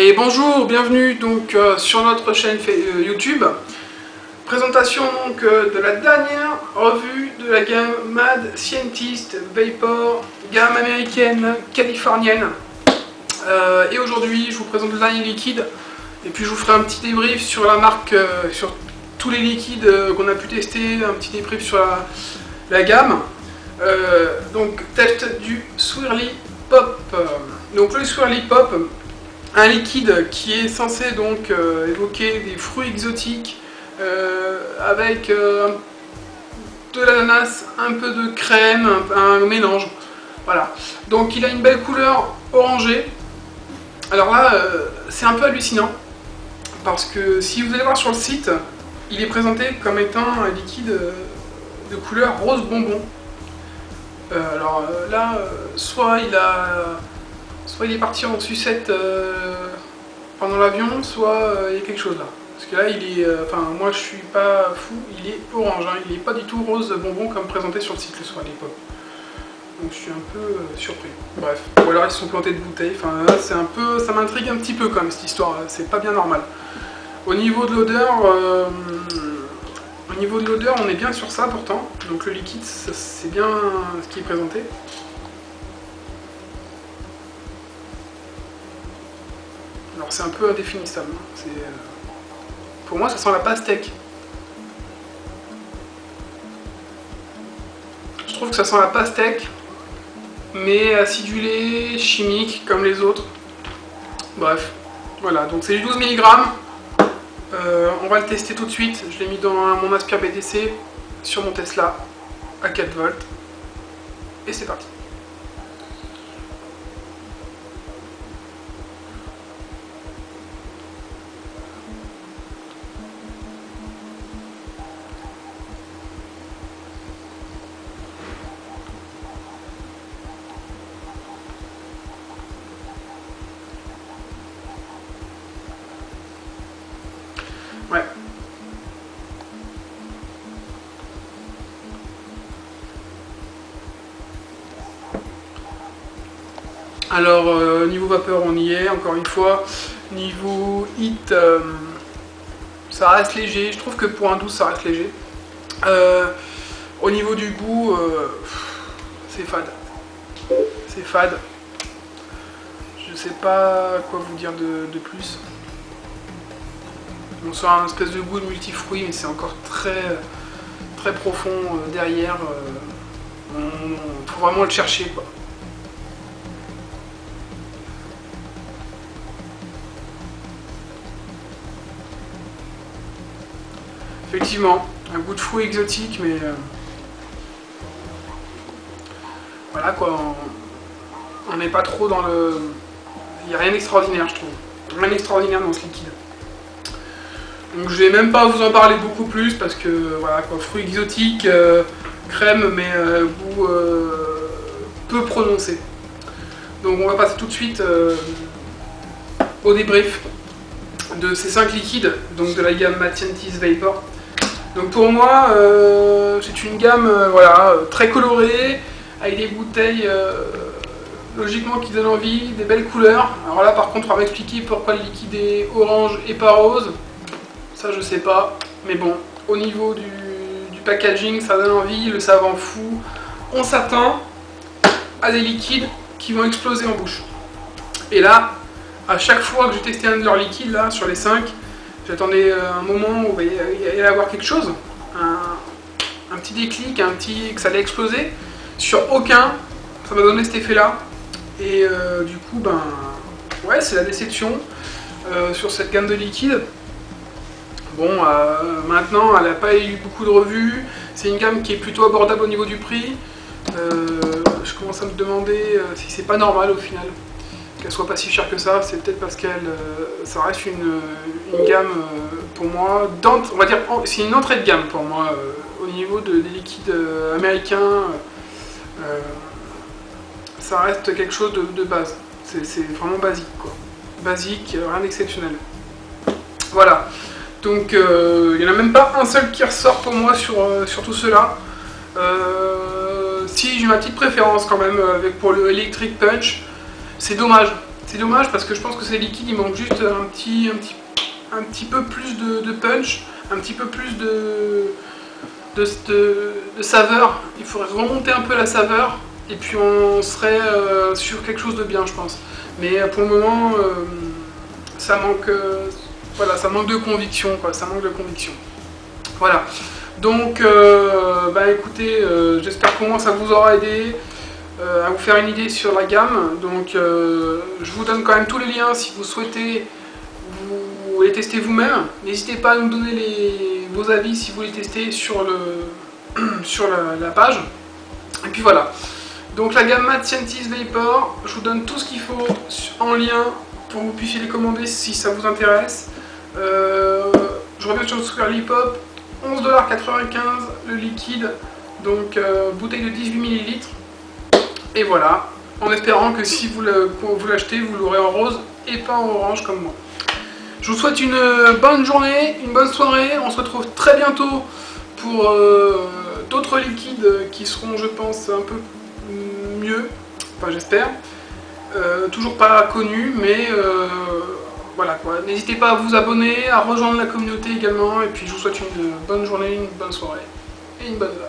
Et bonjour, bienvenue donc sur notre chaîne YouTube. Présentation donc de la dernière revue de la gamme Mad Scientist Vapor, gamme américaine, californienne. Et aujourd'hui je vous présente le dernier liquide et puis je vous ferai un petit débrief sur la marque, sur tous les liquides qu'on a pu tester, un petit débrief sur la gamme. Donc test du Swirly Pop. Donc le Swirly Pop, un liquide qui est censé donc évoquer des fruits exotiques avec de l'ananas, un peu de crème, un mélange. Voilà. Donc il a une belle couleur orangée. Alors là, c'est un peu hallucinant parce que si vous allez voir sur le site, il est présenté comme étant un liquide de couleur rose bonbon. Alors là, soit il est parti en sucette pendant l'avion, soit il y a quelque chose là. Parce que là, il est, enfin moi je suis pas fou, il est orange, hein, il est pas du tout rose bonbon comme présenté sur le site le soir à l'époque. Donc je suis un peu surpris. Bref, ou alors ils se sont plantés de bouteilles. Enfin là, c'est un peu, ça m'intrigue un petit peu quand même cette histoire. C'est pas bien normal. Au niveau de l'odeur, on est bien sur ça pourtant. Donc le liquide, c'est bien ce qui est présenté. Alors c'est un peu indéfinissable. Pour moi, ça sent la pastèque. Je trouve que ça sent la pastèque, mais acidulé, chimique, comme les autres. Bref, voilà, donc c'est du 12 mg. On va le tester tout de suite. Je l'ai mis dans mon Aspire BTC sur mon Tesla à 4 volts. Et c'est parti. Ouais. Alors, niveau vapeur, on y est, encore une fois. Niveau heat, ça reste léger. Je trouve que pour un 12, ça reste léger. Au niveau du goût, c'est fade. C'est fade. Je sais pas quoi vous dire de plus. On sent un espèce de goût de multifruits, mais c'est encore très profond derrière. Faut vraiment le chercher, quoi. Effectivement, un goût de fruits exotique, mais voilà quoi. On n'est pas trop dans le. Il n'y a rien d'extraordinaire, je trouve. Rien d'extraordinaire dans ce liquide. Donc je vais même pas vous en parler beaucoup plus parce que voilà quoi, fruits exotiques, crème, mais goût peu prononcé. Donc on va passer tout de suite au débrief de ces 5 liquides, donc de la gamme Mad Scientist Vapor. Donc pour moi, c'est une gamme voilà, très colorée, avec des bouteilles logiquement qui donnent envie, des belles couleurs. Alors là par contre on va m'expliquer pourquoi le liquide est orange et pas rose. Ça je sais pas, mais bon, au niveau du packaging, ça donne envie, le savant fou. On s'attend à des liquides qui vont exploser en bouche. Et là, à chaque fois que j'ai testé un de leurs liquides, là, sur les 5, j'attendais un moment où il allait y avoir quelque chose, un petit déclic, que ça allait exploser. Sur aucun, ça m'a donné cet effet-là. Et du coup, ben, ouais, c'est la déception sur cette gamme de liquides. Bon, maintenant, elle n'a pas eu beaucoup de revues. C'est une gamme qui est plutôt abordable au niveau du prix. Je commence à me demander si c'est pas normal au final qu'elle soit pas si chère que ça. C'est peut-être parce ça reste une gamme pour moi. On va dire, c'est une entrée de gamme pour moi au niveau des liquides américains. Ça reste quelque chose de base. C'est vraiment basique, quoi. Basique, rien d'exceptionnel. Voilà. Donc il n'y en a même pas un seul qui ressort pour moi sur tout cela. Si j'ai ma petite préférence quand même pour le Electric Punch, c'est dommage. C'est dommage parce que je pense que ces liquides, il manque juste un petit peu plus de punch, un petit peu plus de saveur. Il faudrait remonter un peu la saveur et puis on serait sur quelque chose de bien, je pense. Mais pour le moment, ça manque, voilà, ça manque de conviction, quoi. Ça manque de conviction. Voilà. Donc, bah écoutez, j'espère qu'au moins ça vous aura aidé à vous faire une idée sur la gamme. Donc, je vous donne quand même tous les liens si vous souhaitez vous les tester vous-même. N'hésitez pas à nous donner vos avis si vous les testez sur la page. Et puis voilà. Donc la gamme Mad Scientist Vapor, je vous donne tout ce qu'il faut en lien pour que vous puissiez les commander si ça vous intéresse. Je reviens sur le Swirly Pop, 11,95$ le liquide, donc bouteille de 18 ml. Et voilà, en espérant que si vous l'achetez, vous l'aurez en rose et pas en orange comme moi. Je vous souhaite une bonne journée, une bonne soirée. On se retrouve très bientôt pour d'autres liquides qui seront, je pense, un peu mieux. Enfin, j'espère. Toujours pas connus, mais voilà quoi. N'hésitez pas à vous abonner, à rejoindre la communauté également. Et puis je vous souhaite une bonne journée, une bonne soirée et une bonne vague.